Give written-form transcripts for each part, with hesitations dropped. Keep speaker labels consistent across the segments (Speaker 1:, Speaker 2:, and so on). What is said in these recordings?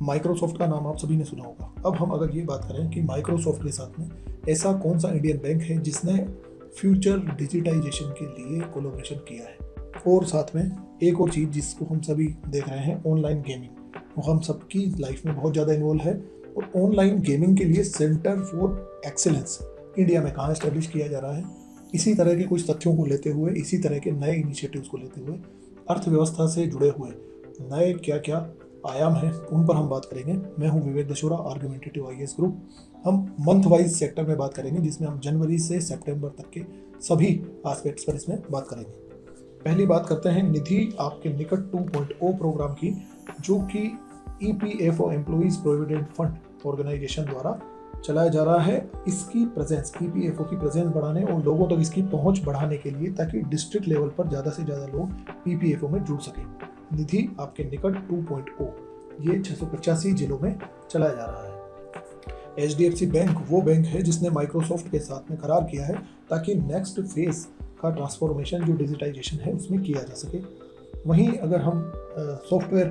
Speaker 1: Microsoft का नाम आप सभी ने सुना होगा। अब हम अगर ये बात करें कि माइक्रोसॉफ्ट के साथ में ऐसा कौन सा इंडियन बैंक है जिसने फ्यूचर डिजिटाइजेशन के लिए कोलैबोरेशन किया है, और साथ में एक और चीज़ जिसको हम सभी देख रहे हैं, ऑनलाइन गेमिंग, वो हम सबकी लाइफ में बहुत ज़्यादा इन्वॉल्व है। और ऑनलाइन गेमिंग के लिए सेंटर फॉर एक्सेलेंस इंडिया में कहाँ इस्टेब्लिश किया जा रहा है। इसी तरह के कुछ तथ्यों को लेते हुए, इसी तरह के नए इनिशिएटिव्स को लेते हुए, अर्थव्यवस्था से जुड़े हुए नए क्या क्या आयाम हैं, उन पर हम बात करेंगे। मैं हूं विवेक दशोरा, आर्गुमेंटेटिव आईएएस ग्रुप। हम मंथ वाइज सेक्टर में बात करेंगे, जिसमें हम जनवरी से सितंबर तक के सभी एस्पेक्ट्स पर इसमें बात करेंगे। पहली बात करते हैं निधि आपके निकट 2.0 प्रोग्राम की, जो कि EPFO employees provident fund organisation द्वारा चलाया जा रहा है। इसकी प्रेजेंस, ईपीएफओ की प्रेजेंस बढ़ाने और लोगों तक इसकी पहुंच बढ़ाने के लिए, ताकि डिस्ट्रिक्ट लेवल पर ज़्यादा से ज़्यादा लोग ईपीएफओ में जुड़ सकें। निधि आपके निकट 2.0 ये 685 जिलों में चलाया जा रहा है। एचडीएफसी बैंक वो बैंक है जिसने माइक्रोसॉफ्ट के साथ में करार किया है, ताकि नेक्स्ट फेज का ट्रांसफॉर्मेशन जो डिजिटाइजेशन है उसमें किया जा सके। वहीं अगर हम सॉफ्टवेयर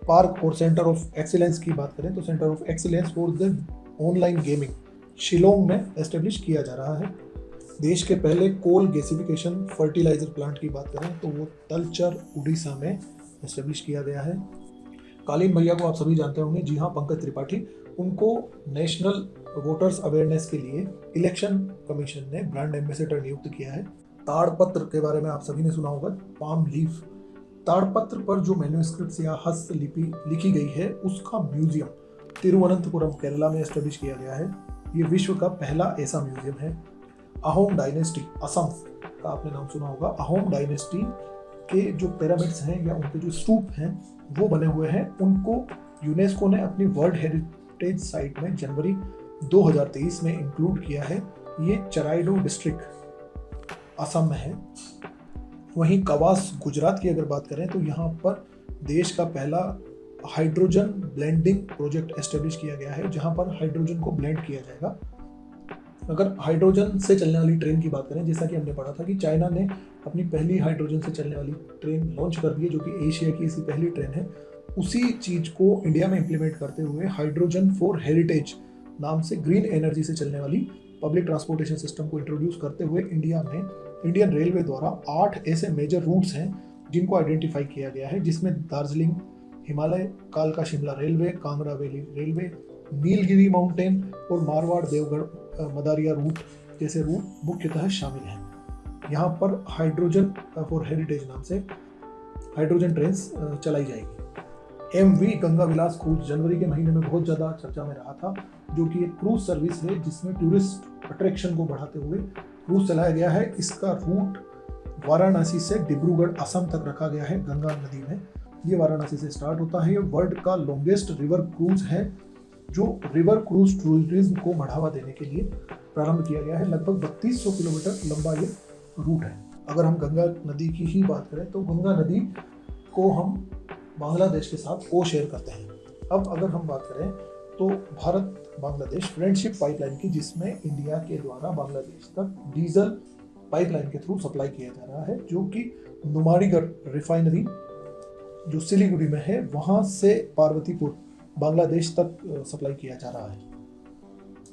Speaker 1: पार्क और सेंटर ऑफ एक्सीलेंस की बात करें, तो centre of excellence for the online gaming Shillong में एस्टेब्लिश किया जा रहा है। देश के पहले कोल गैसिफिकेशन फर्टिलाइजर प्लांट की बात करें तो वो तलचर उड़ीसा में एस्टेब्लिश किया गया है। कालीन भैया को आप सभी जानते होंगे, जी हाँ, पंकज त्रिपाठी, उनको नेशनल वोटर्स अवेयरनेस के लिए इलेक्शन कमीशन ने ब्रांड एम्बेसडर नियुक्त किया है। ताड़पत्र के बारे में आप सभी ने सुना होगा, पाम लीफ। ताड़पत्र पर जो मैन्युस्क्रिप्ट्स या हस्तलिपि लिखी गई है, उसका म्यूजियम तिरुवनंतपुरम केरला में एस्टेब्लिश किया गया है। ये विश्व का पहला ऐसा म्यूजियम है। अहोम डायनेस्टी, असम का आपने नाम सुना होगा। अहोम डायनेस्टी के जो पिरामिड्स हैं या उनके जो स्तूप हैं वो बने हुए हैं, उनको यूनेस्को ने अपनी वर्ल्ड हेरिटेज साइट में जनवरी 2023 में इंक्लूड किया है। ये चराइडो डिस्ट्रिक्ट असम में है। वहीं कवास गुजरात की अगर बात करें तो यहाँ पर देश का पहला हाइड्रोजन ब्लेंडिंग प्रोजेक्ट एस्टेब्लिश किया गया है, जहाँ पर हाइड्रोजन को ब्लेंड किया जाएगा। अगर हाइड्रोजन से चलने वाली ट्रेन की बात करें, जैसा कि हमने पढ़ा था कि चाइना ने अपनी पहली हाइड्रोजन से चलने वाली ट्रेन लॉन्च कर दी है, जो कि एशिया की ऐसी पहली ट्रेन है। उसी चीज़ को इंडिया में इम्प्लीमेंट करते हुए हाइड्रोजन फॉर हेरिटेज नाम से ग्रीन एनर्जी से चलने वाली पब्लिक ट्रांसपोर्टेशन सिस्टम को इंट्रोड्यूस करते हुए इंडिया में इंडियन रेलवे द्वारा 8 ऐसे मेजर रूट्स हैं जिनको आइडेंटिफाई किया गया है, जिसमें दार्जिलिंग हिमालय, कालका Shimla railway, Kangra valley railway, Nilgiri mountain और मारवाड़ देवगढ़ मदारिया रूट जैसे रूट मुख्यतः शामिल हैं। यहाँ पर हाइड्रोजन फॉर हेरिटेज नाम से हाइड्रोजन ट्रेन चलाई जाएगी। एमवी गंगा विलास क्रूज जनवरी के महीने में बहुत ज़्यादा चर्चा में रहा था, जो कि एक क्रूज सर्विस है जिसमें टूरिस्ट अट्रैक्शन को बढ़ाते हुए क्रूज चलाया गया है। इसका रूट वाराणसी से डिब्रूगढ़ असम तक रखा गया है गंगा नदी में। ये वाराणसी से स्टार्ट होता है। ये वर्ल्ड का लॉन्गेस्ट रिवर क्रूज है, जो रिवर क्रूज टूरिज्म को बढ़ावा देने के लिए प्रारंभ किया गया है। लगभग 3200 किलोमीटर लंबा ये रूट है। अगर हम गंगा नदी की ही बात करें तो गंगा नदी को हम बांग्लादेश के साथ को शेयर करते हैं। अब अगर हम बात करें तो भारत बांग्लादेश फ्रेंडशिप पाइपलाइन की, जिसमें इंडिया के द्वारा बांग्लादेश तक डीजल पाइपलाइन के थ्रू सप्लाई किया जा रहा है, जो कि नुमालीगढ़ रिफाइनरी जो सिलीगुड़ी में है वहाँ से पार्वतीपुर बांग्लादेश तक सप्लाई किया जा रहा है।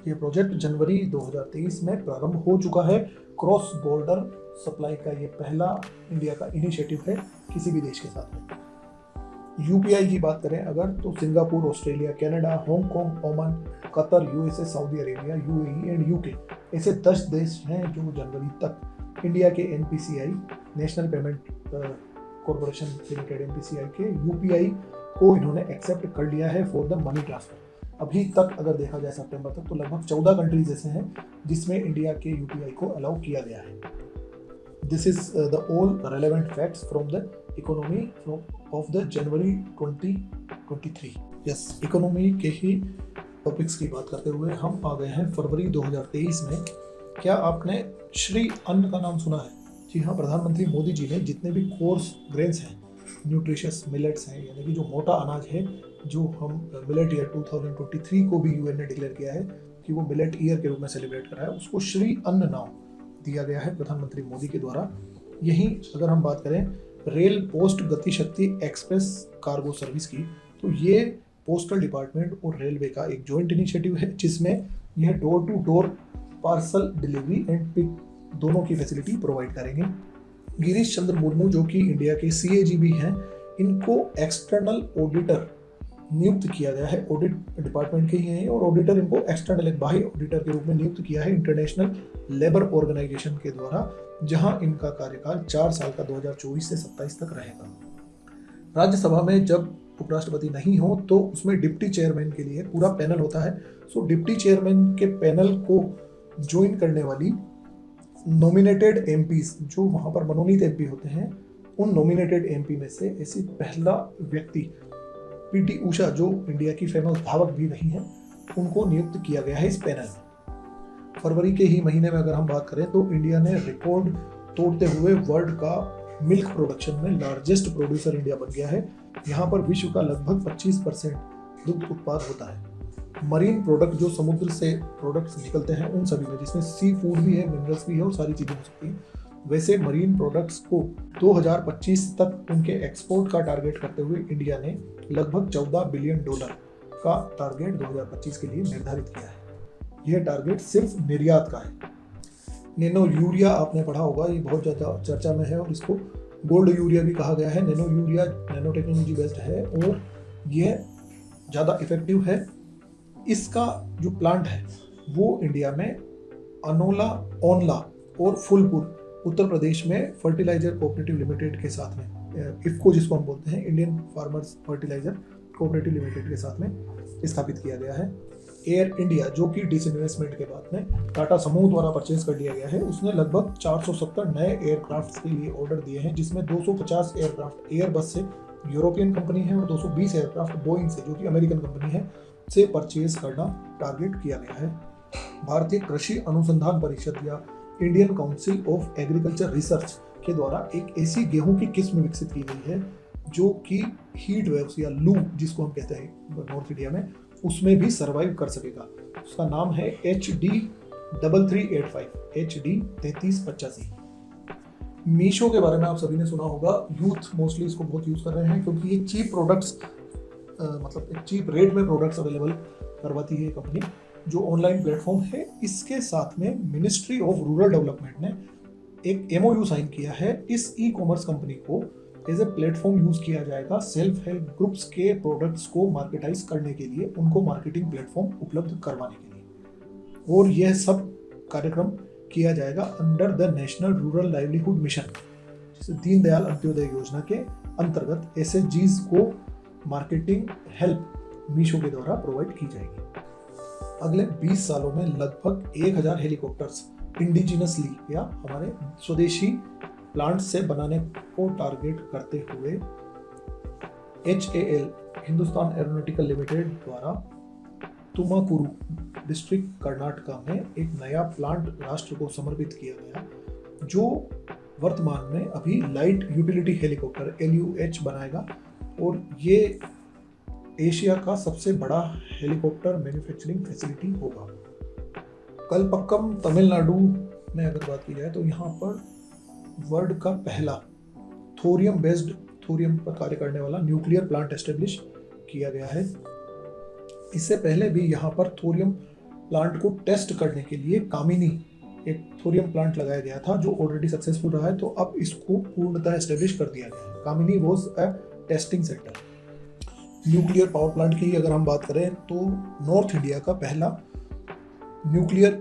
Speaker 1: ये प्रोजेक्ट जनवरी 2023 में प्रारंभ हो चुका है। क्रॉस बॉर्डर सप्लाई का ये पहला इंडिया का इनिशिएटिव है किसी भी देश के साथ में। यूपीआई की बात करें अगर, तो Singapore, Australia, Canada, Hong Kong, Oman, Qatar, USA, Saudi Arabia, UAE and UK ऐसे 10 देश हैं जो जनवरी तक इंडिया के NPCI national payment corporation limited NPCI के यूपीआई को इन्होंने एक्सेप्ट कर लिया है फॉर द मनी ट्रांसफर। अभी तक अगर देखा जाए सितंबर तक, तो लगभग 14 कंट्रीज ऐसे हैं जिसमें इंडिया के यूपीआई को अलाउ किया गया है। This is the all relevant facts from the economy of the January 2023। Yes, economy के ही टॉपिक्स की बात करते हुए हम आ गए हैं फरवरी 2023 में। क्या आपने श्री अन्न का नाम सुना है? जी हाँ, प्रधानमंत्री मोदी जी ने जितने भी कोर्स ग्रेन्स हैं, न्यूट्रिशियस मिलेट्स हैं, यानी कि जो मोटा अनाज है, जो हम मिलेट ईयर 2023 को भी यूएन ने डिक्लेयर किया है कि वो मिलेट ईयर के रूप में सेलिब्रेट कर रहा है, उसको श्री अन्न नाम दिया गया है प्रधानमंत्री मोदी के द्वारा। यहीं अगर हम बात करें रेल पोस्ट गति शक्ति एक्सप्रेस कार्गो सर्विस की, तो ये पोस्टल डिपार्टमेंट और रेलवे का एक जॉइंट इनिशिएटिव है, जिसमें यह door to door parcel delivery and pick दोनों की फैसिलिटी प्रोवाइड करेंगे। गिरीश चंद्र मुर्मू जो कि इंडिया के CAG भी हैं, इनको एक्सटर्नल ऑडिटर नियुक्त किया गया है। ऑडिट डिपार्टमेंट के ही हैं और ऑडिटर इनको एक्सटर्नल एक बाह्य ऑडिटर के रूप में नियुक्त किया है इंटरनेशनल लेबर ऑर्गेनाइजेशन के द्वारा, जहां इनका कार्यकाल 4 साल का 2024 से 27 तक रहेगा। राज्यसभा में जब उपराष्ट्रपति नहीं हो तो उसमें डिप्टी चेयरमैन के लिए पूरा पैनल होता है। सो डिप्टी चेयरमैन के पैनल को ज्वाइन करने वाली नॉमिनेटेड MPs जो वहां पर मनोनीत MP होते हैं, उन नॉमिनेटेड MP में से ऐसी पहला व्यक्ति PT उषा जो इंडिया की फेमस धावक भी रही हैं, उनको नियुक्त किया गया है इस पैनल में। फरवरी के ही महीने में अगर हम बात करें तो इंडिया ने रिकॉर्ड तोड़ते हुए वर्ल्ड का मिल्क प्रोडक्शन में लार्जेस्ट प्रोड्यूसर इंडिया बन गया है। यहाँ पर विश्व का लगभग 25% दुग्ध उत्पाद होता है। मरीन प्रोडक्ट जो समुद्र से प्रोडक्ट्स निकलते हैं उन सभी में, जिसमें सी फूड भी है, मिनरल्स भी है और सारी चीज़ें हो सकती हैं, वैसे मरीन प्रोडक्ट्स को 2025 तक उनके एक्सपोर्ट का टारगेट करते हुए इंडिया ने लगभग $14 बिलियन का टारगेट 2025 के लिए निर्धारित किया है। यह टारगेट सिर्फ निर्यात का है। नैनो यूरिया आपने पढ़ा होगा, ये बहुत ज़्यादा चर्चा में है और इसको गोल्ड यूरिया भी कहा गया है। Nano urea nano technology based है और यह ज़्यादा इफेक्टिव है। इसका जो प्लांट है वो इंडिया में अनोला, ओनला और फुलपुर उत्तर प्रदेश में फर्टिलाइजर कोऑपरेटिव लिमिटेड के साथ में, इफको जिसको हम बोलते हैं, Indian farmers fertiliser cooperative limited के साथ में स्थापित किया गया है। एयर इंडिया जो कि डिसइन्वेस्टमेंट के बाद में टाटा समूह द्वारा परचेज कर लिया गया है, उसने लगभग 470 नए एयरक्राफ्ट के लिए ऑर्डर दिए हैं, जिसमें 250 एयरक्राफ्ट एयरबस से यूरोपियन कंपनी है और 220 एयरक्राफ्ट बोइंग से जो कि अमेरिकन कंपनी है से परचेज करना टारगेट किया गया है। भारतीय कृषि अनुसंधान परिषद या Indian council of agriculture research के द्वारा एक ऐसी गेहूं की किस्म विकसित की गई है जो कि हीट वेव्स या लू जिसको हम कहते हैं नॉर्थ इंडिया में, उसमें भी सर्वाइव कर सकेगा। उसका नाम है HD 3385, HD 3385। मीशो के बारे में आप सभी ने सुना होगा। यूथ मोस्टली इसको बहुत यूज कर रहे हैं क्योंकि ये चीप प्रोडक्ट्स मतलब एक चीप रेट में प्रोडक्ट्स अवेलेबल करवाती है कंपनी, जो ऑनलाइन प्लेटफॉर्म है। इसके साथ में मिनिस्ट्री ऑफ रूरल डेवलपमेंट ने एक MOU साइन किया है। इस ई-कॉमर्स कंपनी को एज ए प्लेटफॉर्म यूज किया जाएगा सेल्फ हेल्प ग्रुप्स के प्रोडक्ट्स को मार्केटाइज करने के लिए, उनको मार्केटिंग प्लेटफॉर्म उपलब्ध करवाने के लिए। और यह सब कार्यक्रम किया जाएगा under the national rural livelihood mission, जिसे दीनदयाल अंत्योदय योजना के अंतर्गत SHGs को मार्केटिंग हेल्प मीशो के द्वारा प्रोवाइड की जाएगी। अगले 20 सालों में लगभग 1000 हेलीकॉप्टर्स इंडिजिनसली या हमारे स्वदेशी प्लांट से बनाने को टारगेट करते हुए HAL हिंदुस्तान एरोनॉटिकल लिमिटेड द्वारा तुमाकुरु डिस्ट्रिक्ट कर्नाटका में एक नया प्लांट राष्ट्र को समर्पित किया गया, जो वर्तमान में अभी लाइट यूटिलिटी हेलीकॉप्टर LUH बनाएगा और ये एशिया का सबसे बड़ा हेलीकॉप्टर मैन्युफैक्चरिंग फैसिलिटी होगा। कलपक्कम तमिलनाडु में अगर बात की जाए तो यहाँ पर वर्ल्ड का पहला थोरियम बेस्ड, थोरियम पर कार्य करने वाला न्यूक्लियर प्लांट एस्टेब्लिश किया गया है। इससे पहले भी यहाँ पर थोरियम प्लांट को टेस्ट करने के लिए कामिनी एक थोरियम प्लांट लगाया गया था, जो ऑलरेडी सक्सेसफुल रहा है, तो अब इसको पूर्णतः एस्टेब्लिश कर दिया गया है। Kamini was a testing centre. Nuclear power plant की अगर हम बात करें तो नॉर्थ इंडिया का पहला न्यूक्लियर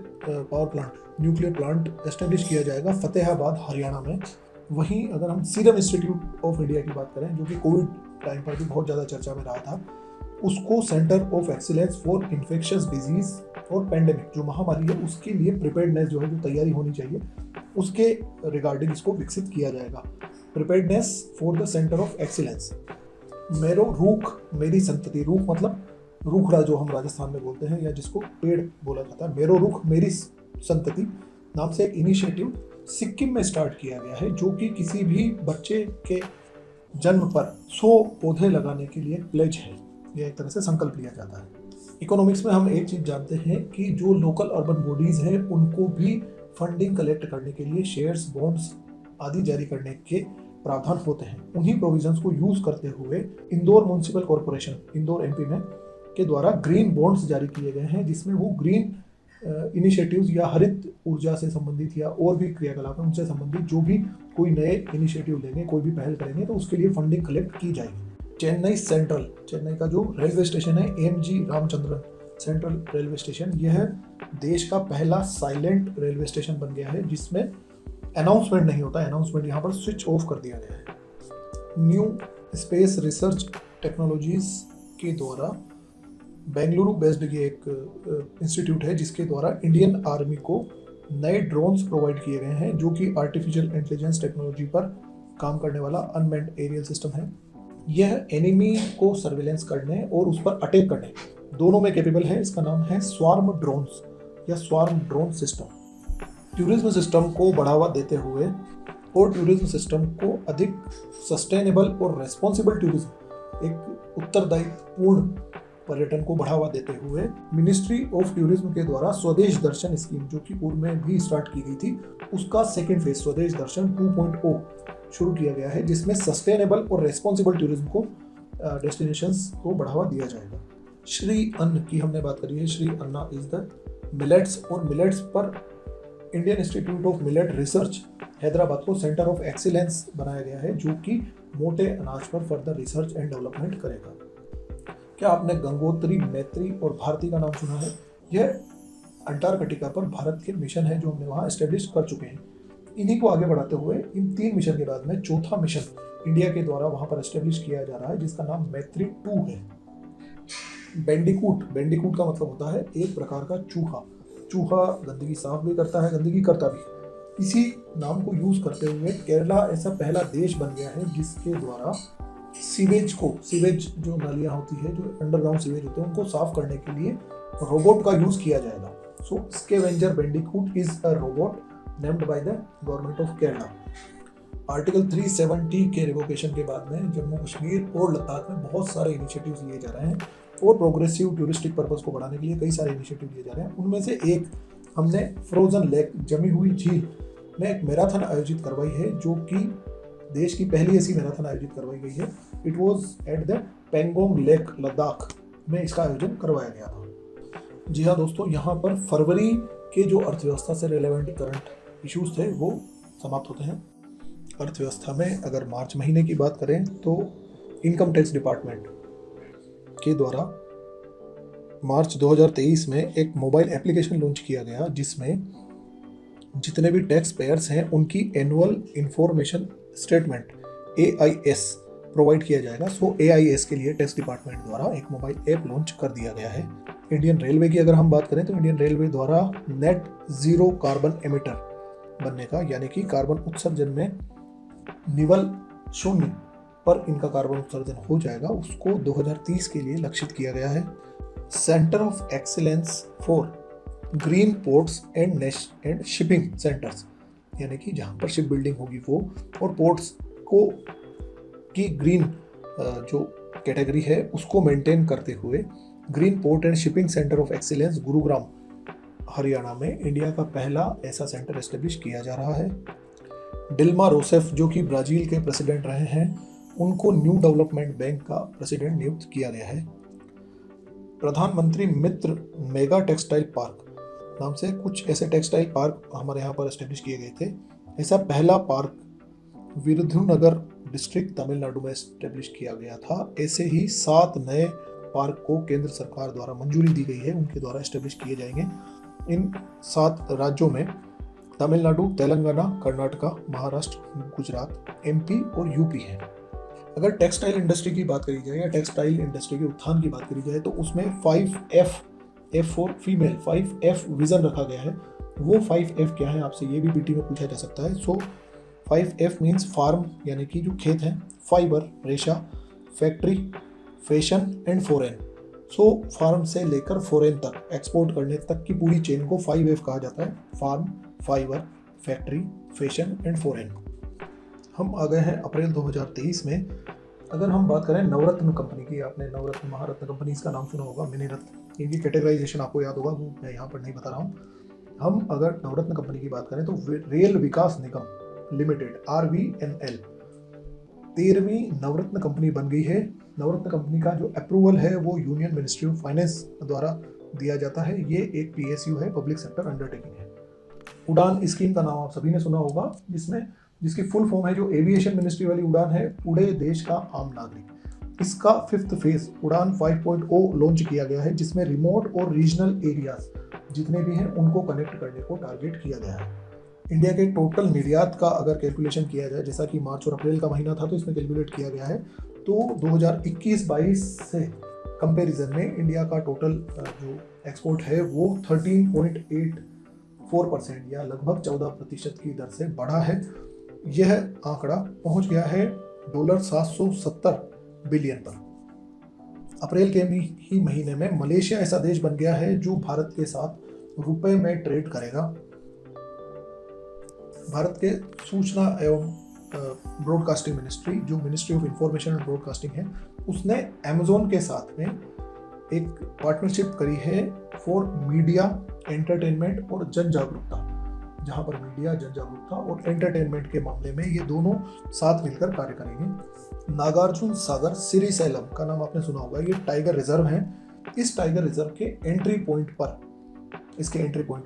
Speaker 1: प्लांट एस्टेब्लिश किया जाएगा फतेहाबाद हरियाणा में। वहीं अगर हम सीरम इंस्टीट्यूट ऑफ इंडिया की बात करें, जो कि कोविड टाइम पर भी बहुत ज़्यादा चर्चा में रहा था, उसको centre of excellence for infectious disease और पेंडेमिक, जो महामारी है उसके लिए प्रिपेयर्डनेस जो है, जो तैयारी होनी चाहिए, उसके रिगार्डिंग इसको विकसित किया जाएगा। Preparedness for the centre of excellence. मेरो रूख मेरी संतति, रूख मतलब रूखड़ा जो हम राजस्थान में बोलते हैं या जिसको पेड़ बोला जाता है, मेरो रूख मेरी संतति नाम से एक इनिशिएटिव सिक्किम में स्टार्ट किया गया है, जो कि किसी भी बच्चे के जन्म पर 100 पौधे लगाने के लिए प्लेज है। यह एक तरह से संकल्प लिया जाता है। इकोनॉमिक्स में हम एक चीज जानते हैं कि जो लोकल अर्बन बॉडीज हैं उनको भी फंडिंग कलेक्ट करने के लिए शेयर्स, बॉन्ड्स आदि जारी करने के प्रावधान होते हैं उन्हीं प्रोविजंस को यूज करते हुए Indore municipal corporation, Indore MP में, के द्वारा ग्रीन बॉन्ड्स जारी किए गए हैं, जिसमें वो ग्रीन इनिशिएटिव्स या हरित ऊर्जा से संबंधित या और भी क्रियाकलाप हैं उनसे संबंधित जो भी कोई नए इनिशिएटिव लेंगे, कोई भी पहल करेंगे, तो उसके लिए फंडिंग कलेक्ट की जाएगी। चेन्नई सेंट्रल, चेन्नई का जो रेलवे स्टेशन है MG Ramachandran central railway station, यह देश का पहला साइलेंट रेलवे स्टेशन बन गया है जिसमें अनाउंसमेंट नहीं होता। अनाउंसमेंट यहाँ पर स्विच ऑफ कर दिया गया है। न्यू स्पेस रिसर्च टेक्नोलॉजीज के द्वारा बेंगलुरु बेस्ड ये एक इंस्टीट्यूट है जिसके द्वारा इंडियन आर्मी को नए ड्रोन्स प्रोवाइड किए गए हैं जो कि आर्टिफिशियल इंटेलिजेंस टेक्नोलॉजी पर काम करने वाला अनमैन्ड एरियल सिस्टम है। यह एनिमी को सर्विलेंस करने और उस पर अटैक करने दोनों में कैपेबल है। इसका नाम है स्वार्म ड्रोन्स या swarm drone system. Tourism system को बढ़ावा देते हुए और टूरिज्म सिस्टम को अधिक सस्टेनेबल और रेस्पॉन्सिबल टूरिज्म, एक उत्तरदायित्वपूर्ण पर्यटन को बढ़ावा देते हुए मिनिस्ट्री ऑफ टूरिज्म के द्वारा स्वदेश दर्शन स्कीम, जो कि पूर्व में भी स्टार्ट की गई थी, उसका सेकेंड फेज स्वदेश दर्शन 2.0 शुरू किया गया है जिसमें सस्टेनेबल और रेस्पॉन्सिबल टूरिज्म को डेस्टिनेशंस को बढ़ावा दिया जाएगा। श्री अन्न की हमने बात करी है। श्री अन्ना इज द मिलेट्स, और मिलेट्स पर Indian institute of millet research Hyderabad को सेंटर ऑफ एक्सीलेंस बनाया गया है जो कि मोटे अनाज पर फर्दर रिसर्च एंड डेवलपमेंट करेगा। क्या आपने गंगोत्री, मैत्री और भारती का नाम सुना है? यह अंटार्कटिका पर भारत के मिशन है जो हमने वहाँ एस्टेब्लिश कर चुके हैं। इन्हीं को आगे बढ़ाते हुए इन 3 मिशन के बाद में चौथा मिशन इंडिया के द्वारा वहाँ पर एस्टेब्लिश किया जा रहा है जिसका नाम मैत्री 2 है। बेंडिकूट, बेंडिकूट का मतलब होता है एक प्रकार का चूहा। चूहा गंदगी साफ भी करता है, गंदगी करता भी। इसी नाम को यूज करते हुए केरला ऐसा पहला देश बन गया है जिसके द्वारा सीवेज जो नालियाँ होती है, जो अंडरग्राउंड सीवेज होते हैं, उनको साफ करने के लिए रोबोट का यूज किया जाएगा। So scavenger bandicoot is a robot named by the government of Kerala. Article 370 के रिवोकेशन के बाद में जम्मू कश्मीर और लद्दाख में बहुत सारे इनिशिएटिव्स लिए जा रहे हैं और प्रोग्रेसिव टूरिस्टिक पर्पस को बढ़ाने के लिए कई सारे इनिशिएटिव लिए जा रहे हैं। उनमें से एक हमने फ्रोजन लेक, जमी हुई झील में एक मैराथन आयोजित करवाई है जो कि देश की पहली ऐसी मैराथन आयोजित करवाई गई है। It was at the Pangong lake, Ladakh में इसका आयोजन करवाया गया था। जी हाँ दोस्तों, यहाँ पर फरवरी के जो अर्थव्यवस्था से रिलेवेंट करंट इश्यूज थे वो समाप्त होते हैं। अर्थव्यवस्था में अगर मार्च महीने की बात करें तो इनकम टैक्स डिपार्टमेंट के द्वारा मार्च 2023 में एक मोबाइल एप्लीकेशन लॉन्च किया गया जिसमें जितने भी टैक्स पेयर्स हैं उनकी annual information statement AIS provide किया जाएगा। सो AIS के लिए टैक्स डिपार्टमेंट द्वारा एक मोबाइल ऐप लॉन्च कर दिया गया है। इंडियन रेलवे की अगर हम बात करें तो इंडियन रेलवे द्वारा नेट जीरो कार्बन एमिटर बनने का, यानी कि कार्बन उत्सर्जन में निवल 0 पर इनका कार्बन उत्सर्जन हो जाएगा, उसको 2030 के लिए लक्षित किया गया है। Centre of excellence for green ports and shipping centres, यानी कि जहाँ पर शिप बिल्डिंग होगी वो, और पोर्ट्स को की ग्रीन जो कैटेगरी है उसको मेंटेन करते हुए green port and shipping centre of excellence Gurugram Haryana में इंडिया का पहला ऐसा सेंटर एस्टेब्लिश किया जा रहा है। डिल्मा रोसेफ जो कि ब्राजील के प्रेसिडेंट रहे हैं, उनको न्यू डेवलपमेंट बैंक का प्रेसिडेंट नियुक्त किया गया है। प्रधानमंत्री मित्र मेगा टेक्सटाइल पार्क नाम से कुछ ऐसे टेक्सटाइल पार्क हमारे यहाँ पर एस्टेब्लिश किए गए थे। ऐसा पहला पार्क विरुधुनगर डिस्ट्रिक्ट तमिलनाडु में एस्टेब्लिश किया गया था। ऐसे ही 7 नए पार्क को केंद्र सरकार द्वारा मंजूरी दी गई है, उनके द्वारा एस्टेब्लिश किए जाएंगे। इन 7 राज्यों में तमिलनाडु, तेलंगाना, कर्नाटका, महाराष्ट्र, गुजरात, MP और UP है। अगर टेक्सटाइल इंडस्ट्री की बात करी जाए या टेक्सटाइल इंडस्ट्री के उत्थान की बात करी जाए तो उसमें 5F for female 5F vision रखा गया है। वो 5F क्या है, आपसे ये भी BT में पूछा जा सकता है। सो 5F मीन्स फार्म, यानी कि जो खेत हैं, फाइबर रेशा, factory, fashion and foreign. So farm से लेकर फॉरेन तक एक्सपोर्ट करने तक की पूरी चेन को 5F कहा जाता है। Farm, fibre, factory, fashion and foreign. हम आ गए हैं अप्रैल 2023 में। अगर हम बात करें नवरत्न कंपनी की, आपने नवरत्न, महारत्न कंपनी इसका नाम सुना होगा, मिनी रत्न, इनकी कैटेगराइजेशन आपको याद होगा, वो मैं यहाँ पर नहीं बता रहा हूँ। हम अगर नवरत्न कंपनी की बात करें तो रेल विकास निगम लिमिटेड RVNL 13वीं नवरत्न कंपनी बन गई है। नवरत्न कंपनी का जो अप्रूवल है वो यूनियन मिनिस्ट्री ऑफ फाइनेंस द्वारा दिया जाता है। ये एक PSU है, पब्लिक सेक्टर अंडरटेकिंग है। उड़ान स्कीम का नाम आप सभी ने सुना होगा, जिसकी फुल फॉर्म है जो एविएशन मिनिस्ट्री वाली उड़ान है, उड़े देश का आम नागरिक। इसका 5th फेज उड़ान 5.0 लॉन्च किया गया है, जिसमें रिमोट और रीजनल एरियाज जितने भी हैं उनको कनेक्ट करने को टारगेट किया गया है। इंडिया के टोटल निर्यात का अगर कैलकुलेशन किया जाए, जैसा कि मार्च और अप्रैल का महीना था तो इसमें कैलकुलेट किया गया है, तो 2021-22 से कंपैरिजन में इंडिया का टोटल जो एक्सपोर्ट है वो 13.84% या लगभग 14% की दर से बढ़ा है। यह आंकड़ा पहुंच गया है $770 बिलियन पर। अप्रैल के ही महीने में मलेशिया ऐसा देश बन गया है जो भारत के साथ रुपए में ट्रेड करेगा। भारत के सूचना एवं ब्रॉडकास्टिंग मिनिस्ट्री, जो ministry of information and broadcasting है, उसने अमेजोन के साथ में एक पार्टनरशिप करी है फॉर मीडिया, एंटरटेनमेंट और जन जागरूकता, जहां पर मीडिया, जन जागरूकता और एंटरटेनमेंट के मामले में ये दोनों साथ मिलकर कार्य करेंगे। नागार्जुन सागर श्रीशैलम का नाम आपने सुना होगा, ये टाइगर रिजर्व है। इस टाइगर रिजर्व के एंट्री पॉइंट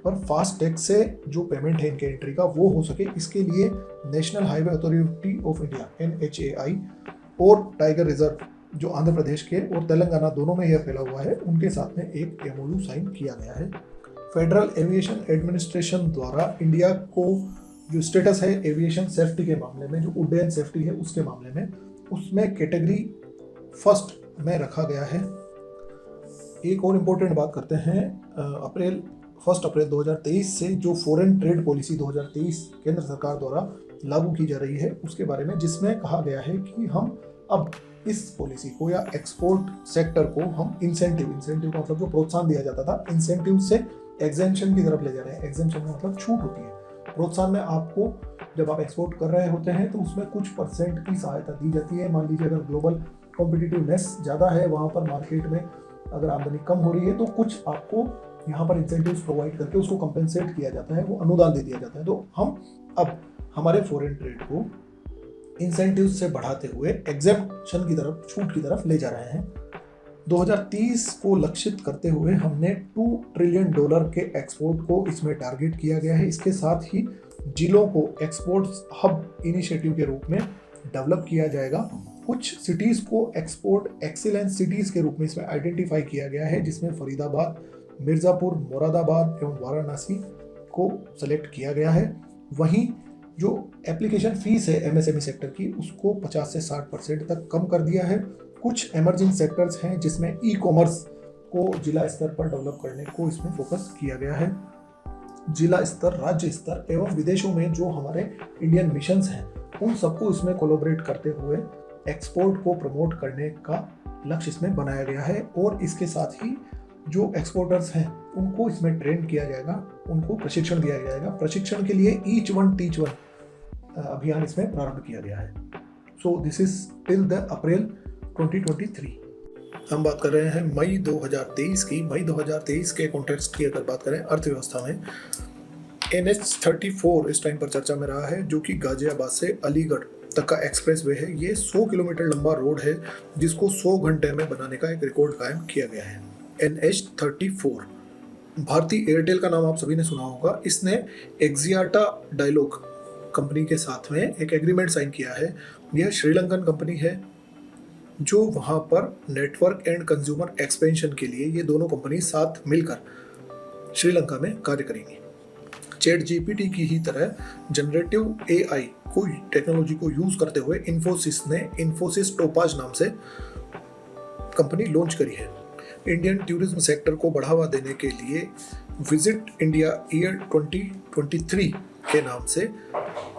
Speaker 1: पर फास्टैग से जो पेमेंट है इनके एंट्री का वो हो सके, इसके लिए national highway authority of India NHAI और टाइगर रिजर्व जो आंध्र प्रदेश के और तेलंगाना दोनों में यह फैला हुआ है, उनके साथ में एक MOU साइन किया गया है। फेडरल एविएशन एडमिनिस्ट्रेशन द्वारा इंडिया को जो स्टेटस है एविएशन सेफ्टी के मामले में, जो उड्डयन सेफ्टी है उसके मामले में, उसमें कैटेगरी फर्स्ट में रखा गया है। एक और इम्पोर्टेंट बात करते हैं, 1 अप्रैल 2023 से जो फॉरेन ट्रेड पॉलिसी 2023 केंद्र सरकार द्वारा लागू की जा रही है उसके बारे में, जिसमें कहा गया है कि हम अब इस पॉलिसी को या एक्सपोर्ट सेक्टर को हम इंसेंटिव का मतलब जो प्रोत्साहन दिया जाता था, इंसेंटिव से एग्जेम्पशन की तरफ ले जा रहे हैं। एग्जेम्पशन का मतलब छूट होती है। प्रोत्साहन में आपको जब आप एक्सपोर्ट कर रहे होते हैं तो उसमें कुछ % की सहायता दी जाती है। मान लीजिए अगर ग्लोबल कॉम्पिटिटिवनेस ज़्यादा है, वहाँ पर मार्केट में अगर आमदनी कम हो रही है तो कुछ आपको यहाँ पर इंसेंटिव्स प्रोवाइड करके उसको कंपेंसेट किया जाता है, वो अनुदान दे दिया जाता है। तो हम अब हमारे फॉरेन ट्रेड को इंसेंटिव्स से बढ़ाते हुए एग्जेम्पशन की तरफ, छूट की तरफ ले जा रहे हैं। 2030 को लक्षित करते हुए हमने $2 ट्रिलियन के एक्सपोर्ट को इसमें टारगेट किया गया है। इसके साथ ही जिलों को एक्सपोर्ट हब इनिशिएटिव के रूप में डेवलप किया जाएगा। कुछ सिटीज़ को एक्सपोर्ट एक्सीलेंस सिटीज़ के रूप में इसमें आइडेंटिफाई किया गया है, जिसमें फरीदाबाद, मिर्ज़ापुर, मुरादाबाद एवं वाराणसी को सेलेक्ट किया गया है। वहीं जो एप्लीकेशन फीस है MSME सेक्टर की, उसको 50 से 60% तक कम कर दिया है। कुछ एमर्जिंग सेक्टर्स हैं जिसमें ई-कॉमर्स को जिला स्तर पर डेवलप करने को इसमें फोकस किया गया है। जिला स्तर, राज्य स्तर एवं विदेशों में जो हमारे इंडियन मिशंस हैं, उन सबको इसमें कोलैबोरेट करते हुए एक्सपोर्ट को प्रमोट करने का लक्ष्य इसमें बनाया गया है। और इसके साथ ही जो एक्सपोर्टर्स हैं उनको इसमें ट्रेन किया जाएगा, उनको प्रशिक्षण दिया जाएगा। प्रशिक्षण के लिए ईच वन टीच वन अभियान इसमें प्रारंभ किया गया है। So this is till the April 2023। हम बात कर रहे हैं मई 2023 की। मई 2023 के कॉन्टेक्स्ट की अगर बात करें अर्थव्यवस्था में, NH34 इस टाइम पर चर्चा में रहा है, जो कि गाजियाबाद से अलीगढ़ तक का एक्सप्रेस वे है। ये 100 किलोमीटर लंबा रोड है जिसको 100 घंटे में बनाने का एक रिकॉर्ड कायम किया गया है। NH34 भारतीय एयरटेल का नाम आप सभी ने सुना होगा। इसने एक्जियाटा डायलॉग कंपनी के साथ में एक एग्रीमेंट साइन किया है। यह श्रीलंकन कंपनी है जो वहाँ पर नेटवर्क एंड कंज्यूमर एक्सपेंशन के लिए ये दोनों कंपनी साथ मिलकर श्रीलंका में कार्य करेंगी। ChatGPT की ही तरह जनरेटिव AI को टेक्नोलॉजी को यूज करते हुए इन्फोसिस ने इन्फोसिस टोपाज नाम से कंपनी लॉन्च करी है। इंडियन टूरिज्म सेक्टर को बढ़ावा देने के लिए विजिट इंडिया ईयर 2023 के नाम से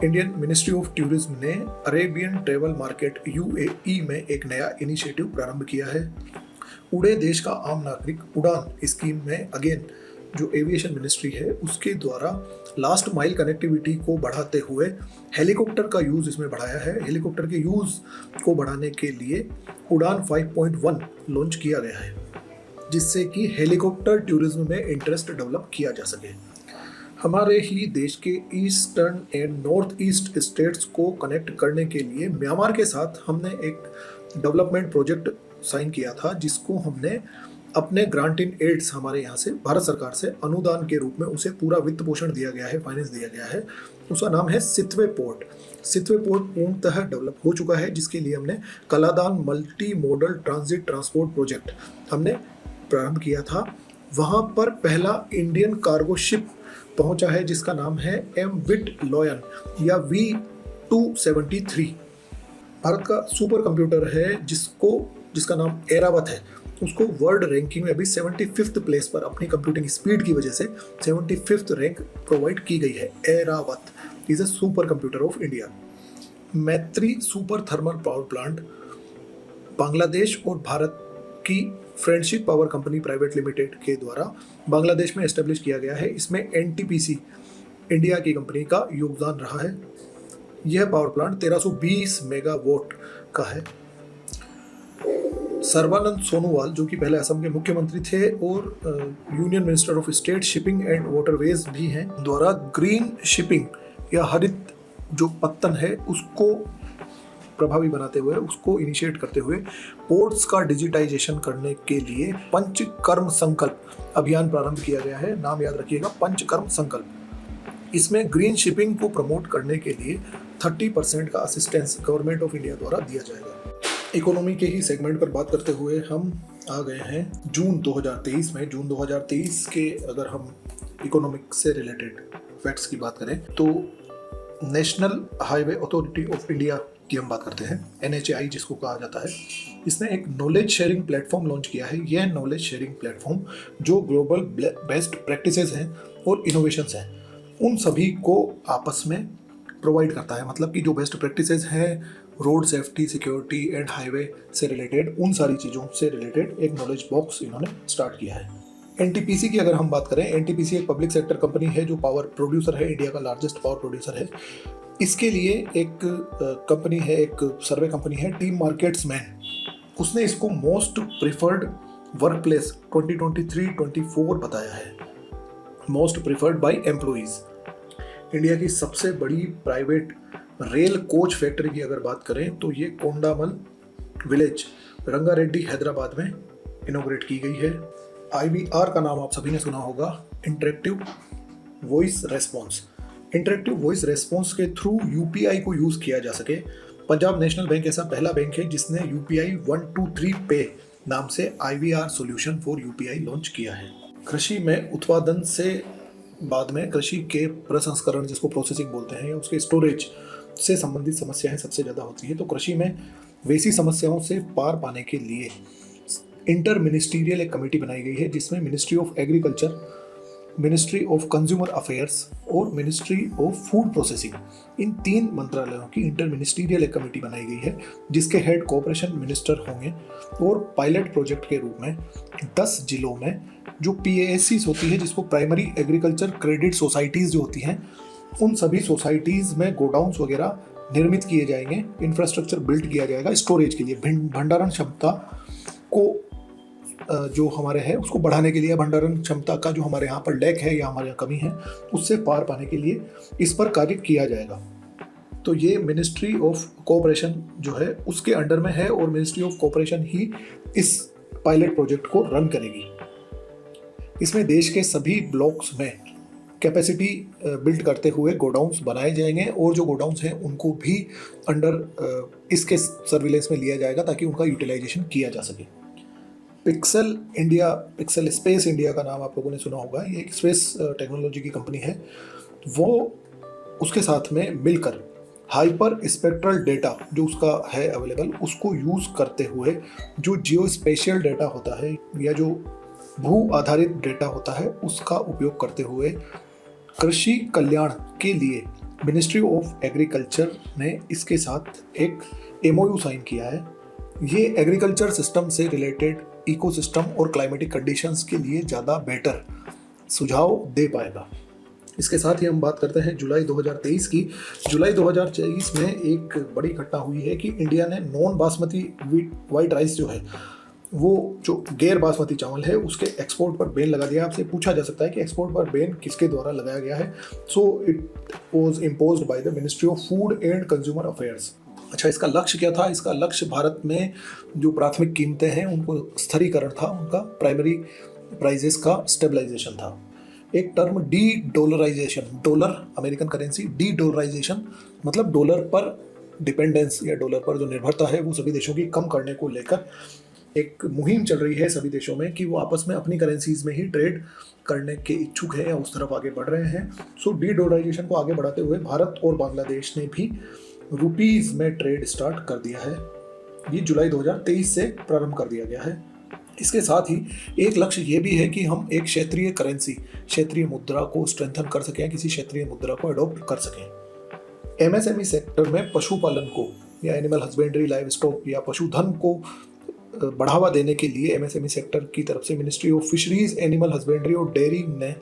Speaker 1: इंडियन मिनिस्ट्री ऑफ टूरिज्म ने अरेबियन ट्रेवल मार्केट UAE में एक नया इनिशिएटिव प्रारंभ किया है। उड़े देश का आम नागरिक उड़ान स्कीम में अगेन जो एविएशन मिनिस्ट्री है उसके द्वारा लास्ट माइल कनेक्टिविटी को बढ़ाते हुए हेलीकॉप्टर का यूज़ इसमें बढ़ाया है। हेलीकॉप्टर के यूज़ को बढ़ाने के लिए उड़ान 5.1 लॉन्च किया गया है, जिससे कि हेलीकॉप्टर टूरिज्म में इंटरेस्ट डेवलप किया जा सके। हमारे ही देश के eastern and north east states को कनेक्ट करने के लिए म्यांमार के साथ हमने एक डेवलपमेंट प्रोजेक्ट साइन किया था, जिसको हमने अपने ग्रांट इन एड्स हमारे यहाँ से भारत सरकार से अनुदान के रूप में उसे पूरा वित्त पोषण दिया गया है, फाइनेंस दिया गया है। उसका नाम है सितवे पोर्ट। सितवे पोर्ट पूर्णतः डेवलप हो चुका है, जिसके लिए हमने Kaladan multi modal transit transport project हमने प्रारंभ किया था। वहाँ पर पहला इंडियन कार्गो शिप पहुंचा है, जिसका नाम है एम विट लॉयन या V273। भारत का सुपर कंप्यूटर है जिसका नाम एरावत है। उसको वर्ल्ड रैंकिंग में अभी 75th प्लेस पर अपनी कंप्यूटिंग स्पीड की वजह से 75th रैंक प्रोवाइड की गई है। Airavat is a super computer of India. Maitri super thermal power plant Bangladesh और भारत की friendship power company private limited के द्वारा बांग्लादेश में एस्टेब्लिश किया गया है। इसमें NTPC इंडिया की कंपनी का योगदान रहा है। यह पावर प्लांट 1320 मेगावाट का है। सर्बानंद सोनोवाल, जो कि पहले असम के मुख्यमंत्री थे और union minister of state shipping and waterways भी हैं, द्वारा ग्रीन शिपिंग या हरित जो पत्तन है उसको प्रभावी बनाते हुए, उसको इनिशिएट करते हुए पोर्ट्स का डिजिटाइजेशन करने के लिए पंचकर्म संकल्प अभियान प्रारंभ किया गया है। नाम याद रखिएगा, पंचकर्म संकल्प। इसमें ग्रीन शिपिंग को प्रमोट करने के लिए 30% का असिस्टेंस गवर्नमेंट ऑफ इंडिया द्वारा दिया जाएगा। इकोनॉमी के ही सेगमेंट पर बात करते हुए हम आ गए हैं जून 2023 में। जून 2023 के अगर हम इकोनॉमिक से रिलेटेड फैक्ट्स की बात करें तो national highway authority of India की हम बात करते हैं, NHAI जिसको कहा जाता है। इसने एक नॉलेज शेयरिंग प्लेटफॉर्म लॉन्च किया है। यह नॉलेज शेयरिंग प्लेटफॉर्म जो ग्लोबल बेस्ट प्रैक्टिसेस हैं और इनोवेशंस हैं, उन सभी को आपस में प्रोवाइड करता है। मतलब कि जो बेस्ट प्रैक्टिसेस हैं road safety, security and highway से रिलेटेड, उन सारी चीज़ों से रिलेटेड एक नॉलेज बॉक्स इन्होंने स्टार्ट किया है। NTPC की अगर हम बात करें, NTPC एक पब्लिक सेक्टर कंपनी है जो पावर प्रोड्यूसर है, इंडिया का लार्जेस्ट पावर प्रोड्यूसर है। इसके लिए एक कंपनी है, एक सर्वे कंपनी है टीम मार्केट्स मैन। उसने इसको मोस्ट प्रिफर्ड वर्क प्लेस 2023-24 बताया है, most preferred by employees. India की सबसे बड़ी प्राइवेट रेल कोच फैक्ट्री की अगर बात करें तो ये कोंडामल विलेज, रंगारेड्डी, हैदराबाद में इनॉग्रेट की गई है। IVR का नाम आप सभी ने सुना होगा, interactive voice response. Interactive voice response के थ्रू UPI को यूज़ किया जा सके। पंजाब नेशनल बैंक ऐसा पहला बैंक है जिसने UPI 123 पे नाम से IVR solution for UPI launch किया है। कृषि में उत्पादन से बाद में कृषि के प्रसंस्करण, जिसको प्रोसेसिंग बोलते हैं, या उसके स्टोरेज से संबंधित समस्याएं सबसे ज़्यादा होती है। तो कृषि में वैसी समस्याओं से पार पाने के लिए इंटर मिनिस्ट्रियल एक कमेटी बनाई गई है, जिसमें ministry of agriculture, ministry of consumer affairs और मिनिस्ट्री ऑफ फूड प्रोसेसिंग, इन 3 मंत्रालयों की इंटर मिनिस्ट्रियल एक कमेटी बनाई गई है, जिसके हेड कोऑपरेशन मिनिस्टर होंगे। और पायलट प्रोजेक्ट के रूप में 10 जिलों में जो PASCs होती है, जिसको प्राइमरी एग्रीकल्चर क्रेडिट सोसाइटीज़ जो होती हैं, उन सभी सोसाइटीज़ में गोडाउन्स वगैरह निर्मित किए जाएंगे, इंफ्रास्ट्रक्चर बिल्ड किया जाएगा स्टोरेज के लिए, भंडारण क्षमता को जो हमारे है उसको बढ़ाने के लिए, भंडारण क्षमता का जो हमारे यहाँ पर लैक है या हमारे यहाँ कमी है, उससे पार पाने के लिए इस पर कार्य किया जाएगा। तो ये मिनिस्ट्री ऑफ कोऑपरेशन जो है उसके अंडर में है और मिनिस्ट्री ऑफ कोऑपरेशन ही इस पायलट प्रोजेक्ट को रन करेगी। इसमें देश के सभी ब्लॉक्स में कैपेसिटी बिल्ड करते हुए गोडाउन्स बनाए जाएंगे और जो गोडाउन्स हैं उनको भी अंडर इसके सर्विलेंस में लिया जाएगा ताकि उनका यूटिलाइजेशन किया जा सके। Pixel India, pixel space India का नाम आप लोगों ने सुना होगा, ये एक स्पेस टेक्नोलॉजी की कंपनी है। वो उसके साथ में मिलकर हाइपर स्पेक्ट्रल डेटा जो उसका है अवेलेबल, उसको यूज़ करते हुए जो जियो स्पेशियल डेटा होता है या जो भू आधारित डेटा होता है, उसका उपयोग करते हुए कृषि कल्याण के लिए मिनिस्ट्री ऑफ एग्रीकल्चर ने इसके साथ एक MOU साइन किया है। ये एग्रीकल्चर सिस्टम से रिलेटेड इकोसिस्टम और क्लाइमेटिक कंडीशंस के लिए ज़्यादा बेटर सुझाव दे पाएगा। इसके साथ ही हम बात करते हैं जुलाई 2023 की। जुलाई 2023 में एक बड़ी घटना हुई है कि इंडिया ने नॉन बासमती वाइट राइस जो है वो जो गैर बासमती चावल है उसके एक्सपोर्ट पर बैन लगा दिया। आपसे पूछा जा सकता है कि एक्सपोर्ट पर बैन किसके द्वारा लगाया गया है। So it was imposed by the ministry of food and consumer affairs. अच्छा, इसका लक्ष्य क्या था? इसका लक्ष्य भारत में जो प्राथमिक कीमतें हैं उनको स्थिरीकरण था, उनका प्राइमरी प्राइजेस का स्टेबलाइजेशन था। एक term de dollarisation, dollar American currency, de dollarisation मतलब डॉलर पर डिपेंडेंस या डॉलर पर जो निर्भरता है वो सभी देशों की कम करने को लेकर एक मुहिम चल रही है सभी देशों में कि वो आपस में अपनी करेंसीज में ही ट्रेड करने के इच्छुक हैं या उस तरफ आगे बढ़ रहे हैं। सो डी डॉलराइजेशन को आगे बढ़ाते हुए भारत और बांग्लादेश ने भी रुपीज़ में ट्रेड स्टार्ट कर दिया है। ये जुलाई 2023 से प्रारंभ कर दिया गया है। इसके साथ ही एक लक्ष्य ये भी है कि हम एक क्षेत्रीय करेंसी, क्षेत्रीय मुद्रा को स्ट्रेंथन कर सकें, किसी क्षेत्रीय मुद्रा को अडॉप्ट कर सकें। एमएसएमई सेक्टर में पशुपालन को या एनिमल हस्बेंड्री, लाइव स्टॉक या पशुधन को बढ़ावा देने के लिए एमएसएमई सेक्टर की तरफ से ministry of fisheries, animal husbandry और डेयरी ने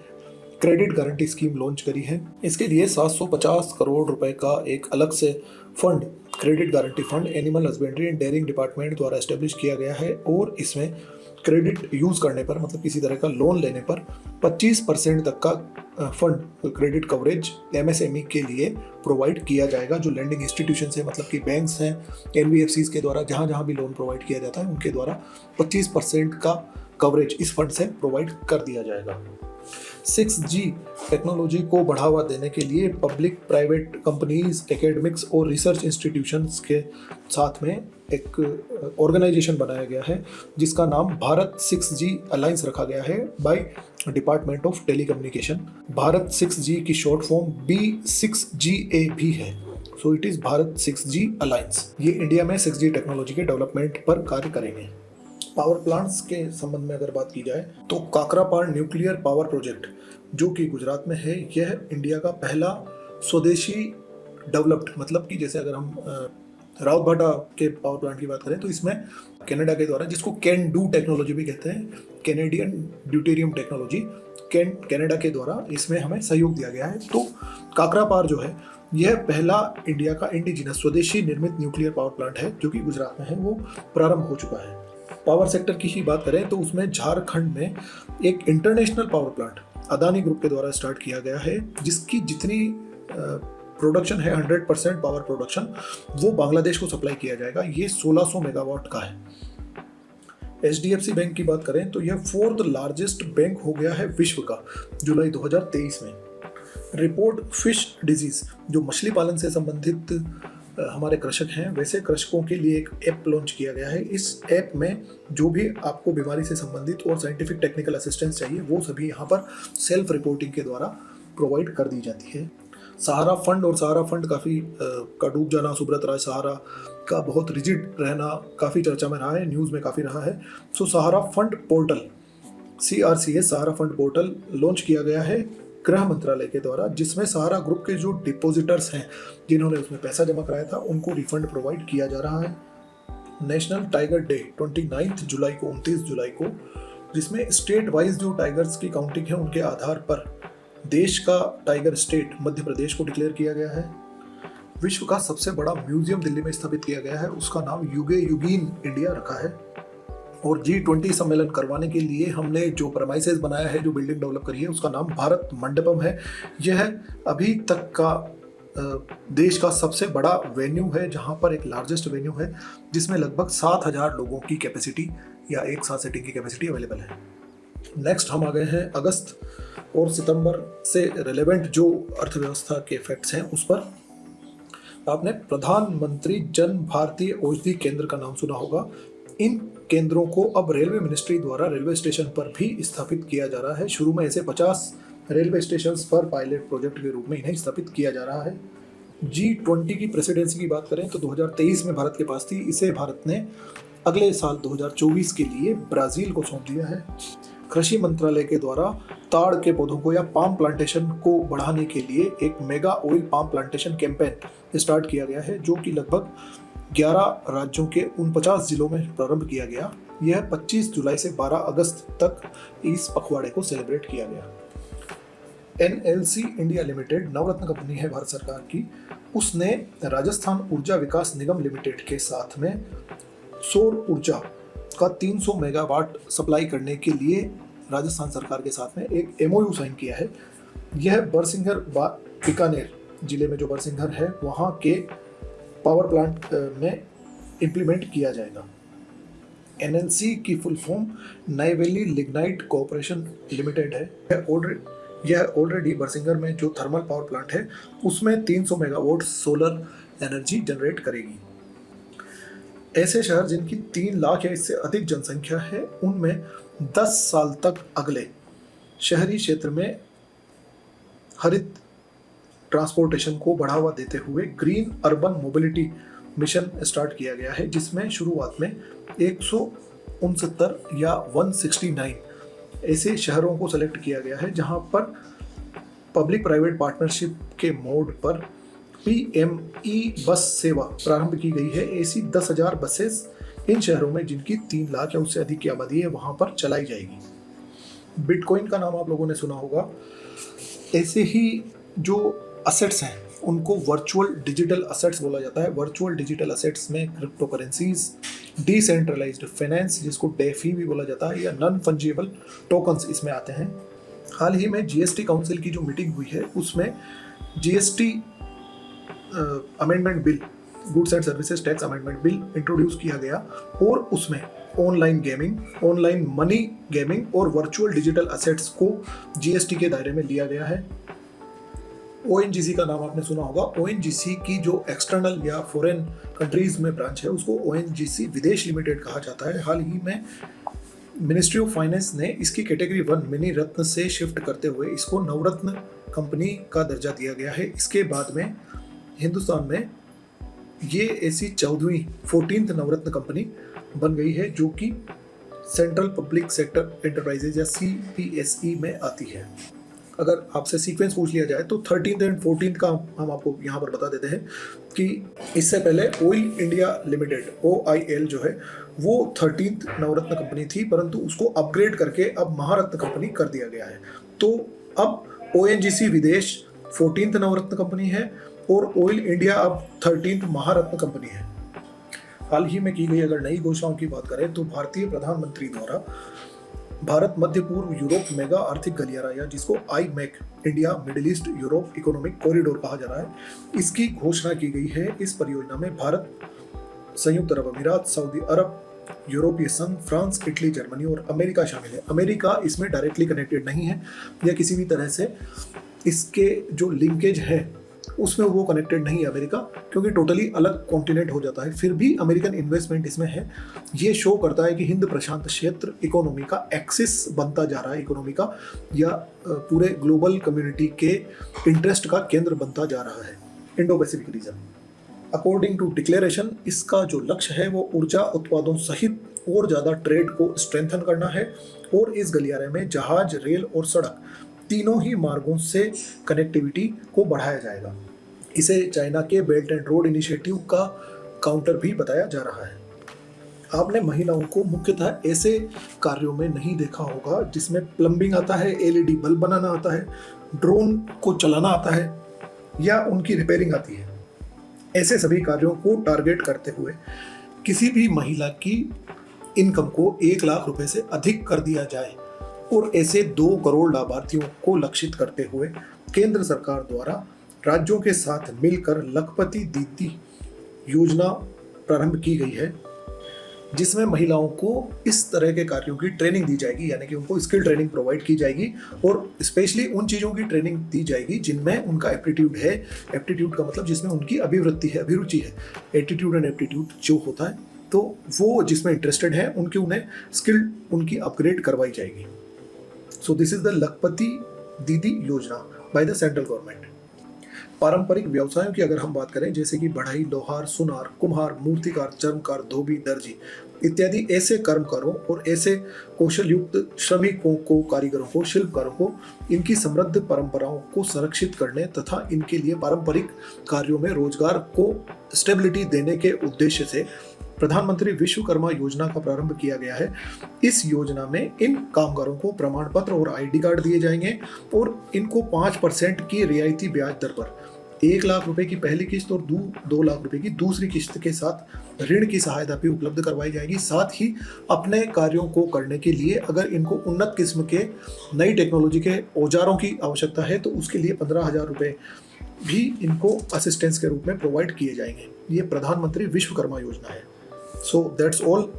Speaker 1: क्रेडिट गारंटी स्कीम लॉन्च करी है। इसके लिए 750 करोड़ रुपए का एक अलग से fund, credit guarantee fund, animal husbandry and dairying department द्वारा एस्टेब्लिश किया गया है और इसमें क्रेडिट यूज़ करने पर, मतलब किसी तरह का लोन लेने पर 25% तक का फंड क्रेडिट कवरेज एमएसएमई के लिए प्रोवाइड किया जाएगा। जो लैंडिंग इंस्टीट्यूशन है, मतलब कि बैंक्स हैं, एनबीएफसीज के द्वारा जहाँ जहाँ भी लोन प्रोवाइड किया जाता है उनके द्वारा 25% का कवरेज इस फंड से प्रोवाइड कर दिया जाएगा। 6G टेक्नोलॉजी को बढ़ावा देने के लिए पब्लिक प्राइवेट कंपनीज, एकेडमिक्स और रिसर्च इंस्टीट्यूशंस के साथ में एक ऑर्गेनाइजेशन बनाया गया है जिसका नाम भारत 6G अलायंस रखा गया है by department of telecommunication. Bharat 6G की शॉर्ट फॉर्म B6GA भी है। So it is Bharat 6G alliance. ये इंडिया में 6G टेक्नोलॉजी के डेवलपमेंट पर कार्य करेंगे। पावर प्लांट्स के संबंध में अगर बात की जाए तो काकरापार न्यूक्लियर पावर प्रोजेक्ट जो कि गुजरात में है, यह इंडिया का पहला स्वदेशी डेवलप्ड, मतलब कि जैसे अगर हम रावतभाटा के पावर प्लांट की बात करें तो इसमें कनाडा के द्वारा, जिसको कैन डू टेक्नोलॉजी भी कहते हैं, कैनेडियन ड्यूटेरियम टेक्नोलॉजी, कनाडा के द्वारा इसमें हमें सहयोग दिया गया है। तो काकरापार जो है यह पहला इंडिया का इंडिजिनस स्वदेशी निर्मित न्यूक्लियर पावर प्लांट है जो कि गुजरात में है, वो प्रारंभ हो चुका है। पावर सेक्टर की ही बात करें तो उसमें झारखंड में एक international power plant Adani group के द्वारा स्टार्ट किया गया है जिसकी जितनी प्रोडक्शन है 100% पावर प्रोडक्शन वो बांग्लादेश को सप्लाई किया जाएगा। ये 1600 मेगावाट का है। HDFC बैंक की बात करें तो यह 4th लार्जेस्ट बैंक हो गया है विश्व का जुलाई 2023 में। रिपोर्ट फिश डिजीज, जो मछली पालन से संबंधित हमारे कृषक हैं वैसे कृषकों के लिए एक ऐप लॉन्च किया गया है। इस ऐप में जो भी आपको बीमारी से संबंधित और साइंटिफिक टेक्निकल असिस्टेंस चाहिए वो सभी यहाँ पर सेल्फ रिपोर्टिंग के द्वारा प्रोवाइड कर दी जाती है। सहारा फंड, और सहारा फंड काफ़ी का डूब जाना, सुब्रत राज सहारा का बहुत रिजिड रहना काफ़ी चर्चा में रहा है, न्यूज़ में काफ़ी रहा है। सो सहारा फंड पोर्टल, CRCS सहारा फंड पोर्टल लॉन्च किया गया है गृह मंत्रालय के द्वारा, जिसमें सहारा ग्रुप के जो डिपॉजिटर्स हैं जिन्होंने उसमें पैसा जमा कराया था उनको रिफंड प्रोवाइड किया जा रहा है। नेशनल टाइगर डे 29 जुलाई को, 29 जुलाई को, जिसमें स्टेट वाइज जो टाइगर्स की काउंटिंग है उनके आधार पर देश का टाइगर स्टेट मध्य प्रदेश को डिक्लेयर किया गया है। विश्व का सबसे बड़ा म्यूजियम दिल्ली में स्थापित किया गया है, उसका नाम युगे युगीन इंडिया रखा है। और G20 सम्मेलन करवाने के लिए हमने जो प्रमाइसेस बनाया है, जो बिल्डिंग डेवलप करी है, उसका नाम भारत मंडपम है। यह अभी तक का देश का सबसे बड़ा वेन्यू है, जहां पर एक लार्जेस्ट वेन्यू है जिसमें लगभग 7000 लोगों की कैपेसिटी या एक साथ सेटिंग की कैपेसिटी अवेलेबल है। नेक्स्ट हम आ गए हैं अगस्त और सितंबर से रिलेवेंट जो अर्थव्यवस्था के इफेक्ट्स हैं उस पर। आपने प्रधानमंत्री जन भारतीय औषधि केंद्र का नाम सुना होगा। इन केंद्रों को अब रेलवे मिनिस्ट्री द्वारा रेलवे स्टेशन पर भी स्थापित किया जा रहा है। शुरू में ऐसे 50 रेलवे स्टेशन पर पायलट प्रोजेक्ट के रूप में इन्हें स्थापित किया जा रहा है। G20 की प्रेसिडेंसी की बात करें तो 2023 में भारत के पास थी, इसे भारत ने अगले साल 2024 के लिए ब्राज़ील को सौंप दिया है। कृषि मंत्रालय के द्वारा ताड़ के पौधों को या पाम प्लांटेशन को बढ़ाने के लिए एक mega oil palm plantation campaign start किया गया है जो कि लगभग 11 राज्यों के 49 जिलों में प्रारंभ किया गया। यह 25 जुलाई से 12 अगस्त तक इस पखवाड़े को सेलिब्रेट किया गया। NLC इंडिया लिमिटेड नवरत्न कंपनी है भारत सरकार की, उसने राजस्थान ऊर्जा विकास निगम लिमिटेड के साथ में सौर ऊर्जा का 300 मेगावाट सप्लाई करने के लिए राजस्थान सरकार के साथ में एक MOU साइन किया है। यह बरसिंघर बीकानेर जिले में जो बरसिंघर है वहाँ के पावर प्लांट में इम्प्लीमेंट किया जाएगा। NLC की full form Neyveli lignite corporation limited है। यह ऑलरेडी बरसिंघर में जो थर्मल पावर प्लांट है उसमें 300 मेगावाट सोलर एनर्जी जनरेट करेगी। ऐसे शहर जिनकी 3 लाख या इससे अधिक जनसंख्या है उनमें 10 साल तक अगले शहरी क्षेत्र में हरित ट्रांसपोर्टेशन को बढ़ावा देते हुए green urban mobility mission start किया गया है, जिसमें शुरुआत में 169 या 169 ऐसे शहरों को सेलेक्ट किया गया है जहां पर पब्लिक प्राइवेट पार्टनरशिप के मोड पर PME बस सेवा प्रारंभ की गई है। ऐसी 10,000 बसेस इन शहरों में जिनकी 3 लाख या उससे अधिक की आबादी है वहां पर चलाई जाएगी। बिटकॉइन का नाम आप लोगों ने सुना होगा। ऐसे ही जो असेट्स हैं उनको वर्चुअल डिजिटल असेट्स बोला जाता है। वर्चुअल डिजिटल असेट्स में क्रिप्टो करेंसीज, डिसेंट्रलाइज्ड फाइनेंस जिसको डेफी भी बोला जाता है, या नॉन फंजिबल टोकन्स इसमें आते हैं। हाल ही में GST काउंसिल की जो मीटिंग हुई है उसमें GST amendment bill, goods and services tax amendment bill introduce किया गया और उसमें online gaming, online money gaming और वर्चुअल डिजिटल असेट्स को GST के दायरे में लिया गया है। ONGC का नाम आपने सुना होगा। ONGC की जो एक्सटर्नल या फॉरेन कंट्रीज में ब्रांच है उसको ONGC विदेश लिमिटेड कहा जाता है। हाल ही में मिनिस्ट्री ऑफ फाइनेंस ने इसकी कैटेगरी 1 मिनी रत्न से शिफ्ट करते हुए इसको नवरत्न कंपनी का दर्जा दिया गया है। इसके बाद में हिंदुस्तान में ये ऐसी 14th नवरत्न कंपनी बन गई है जो कि सेंट्रल पब्लिक सेक्टर एंटरप्राइजेज या CPSE में आती है। अगर आपसे सीक्वेंस पूछ लिया जाए तो 13th एंड 14th का हम आपको यहाँ पर बता देते हैं कि इससे पहले ऑयल इंडिया लिमिटेड OIL जो है वो 13th नवरत्न कंपनी थी, परंतु उसको अपग्रेड करके अब महारत्न कंपनी कर दिया गया है। तो अब ONGC विदेश 14th नवरत्न कंपनी है और ऑयल इंडिया अब 13th महारत्न कंपनी है। हाल ही में की गई अगर नई घोषणाओं की बात करें तो भारतीय प्रधानमंत्री द्वारा भारत मध्य पूर्व यूरोप मेगा आर्थिक गलियारा या जिसको IMEC India middle east Europe economic corridor कहा जा रहा है, इसकी घोषणा की गई है। इस परियोजना में भारत, संयुक्त अरब अमीरात, सऊदी अरब, यूरोपीय संघ, फ्रांस, इटली, जर्मनी और अमेरिका शामिल है। अमेरिका इसमें डायरेक्टली कनेक्टेड नहीं है या किसी भी तरह से इसके जो लिंकेज है उसमें वो कनेक्टेड नहीं है अमेरिका, क्योंकि टोटली अलग कॉन्टिनेंट हो जाता है। फिर भी अमेरिकन इन्वेस्टमेंट इसमें है। ये शो करता है कि हिंद प्रशांत क्षेत्र इकोनॉमी का एक्सिस बनता जा रहा है, इकोनॉमी का या पूरे ग्लोबल कम्युनिटी के इंटरेस्ट का केंद्र बनता जा रहा है Indo Pacific region. According to declaration इसका जो लक्ष्य है वो ऊर्जा उत्पादों सहित और ज़्यादा ट्रेड को स्ट्रेंथन करना है और इस गलियारे में जहाज, रेल और सड़क तीनों ही मार्गों से कनेक्टिविटी को बढ़ाया जाएगा। इसे चाइना के बेल्ट एंड रोड इनिशिएटिव का काउंटर भी बताया जा रहा है। आपने महिलाओं को मुख्यतः ऐसे कार्यों में नहीं देखा होगा जिसमें प्लम्बिंग आता है, LED बल्ब बनाना आता है, ड्रोन को चलाना आता है या उनकी रिपेयरिंग आती है। ऐसे सभी कार्यों को टारगेट करते हुए किसी भी महिला की इनकम को 1 लाख रुपए से अधिक कर दिया जाए और ऐसे 2 करोड़ लाभार्थियों को लक्षित करते हुए केंद्र सरकार द्वारा राज्यों के साथ मिलकर लखपति दीदी योजना प्रारंभ की गई है, जिसमें महिलाओं को इस तरह के कार्यों की ट्रेनिंग दी जाएगी, यानी कि उनको स्किल ट्रेनिंग प्रोवाइड की जाएगी और स्पेशली उन चीज़ों की ट्रेनिंग दी जाएगी जिनमें उनका एप्टीट्यूड है। एप्टीट्यूड का मतलब जिसमें उनकी अभिवृत्ति है, अभिरुचि है। एटीट्यूड एंड एप्टीट्यूड जो होता है, तो वो जिसमें इंटरेस्टेड है उनकी उन्हें स्किल उनकी अपग्रेड करवाई जाएगी। सो दिस इज द लखपति दीदी योजना बाय द सेंट्रल गवर्नमेंट। पारंपरिक व्यवसायों की अगर हम बात करें जैसे कि बढ़ई, लोहार, सुनार, कुम्हार, मूर्तिकार, चर्मकार, धोबी, दर्जी इत्यादि ऐसे कर्मकारों और ऐसे कौशल युक्त श्रमिकों को, कारीगरों को, शिल्पकारों को इनकी समृद्ध परंपराओं को संरक्षित करने तथा इनके लिए पारंपरिक कार्यों में रोजगार को स्टेबिलिटी देने के उद्देश्य से प्रधानमंत्री विश्वकर्मा योजना का प्रारंभ किया गया है। इस योजना में इन कामगारों को प्रमाण पत्र और ID कार्ड दिए जाएंगे और इनको 5% की रियायती ब्याज दर पर 1 लाख रुपए की पहली किस्त और 2 लाख रुपए की दूसरी किस्त के साथ ऋण की सहायता भी उपलब्ध करवाई जाएगी। साथ ही अपने कार्यों को करने के लिए अगर इनको उन्नत किस्म के नई टेक्नोलॉजी के औजारों की आवश्यकता है तो उसके लिए 15,000 रुपये भी इनको असिस्टेंस के रूप में प्रोवाइड किए जाएंगे। ये प्रधानमंत्री विश्वकर्मा योजना है। So that's all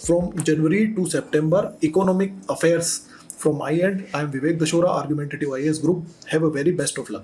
Speaker 1: from January to September economic affairs from my end. I am Vivek Dashora, Argumentative IAS Group. Have a very best of luck.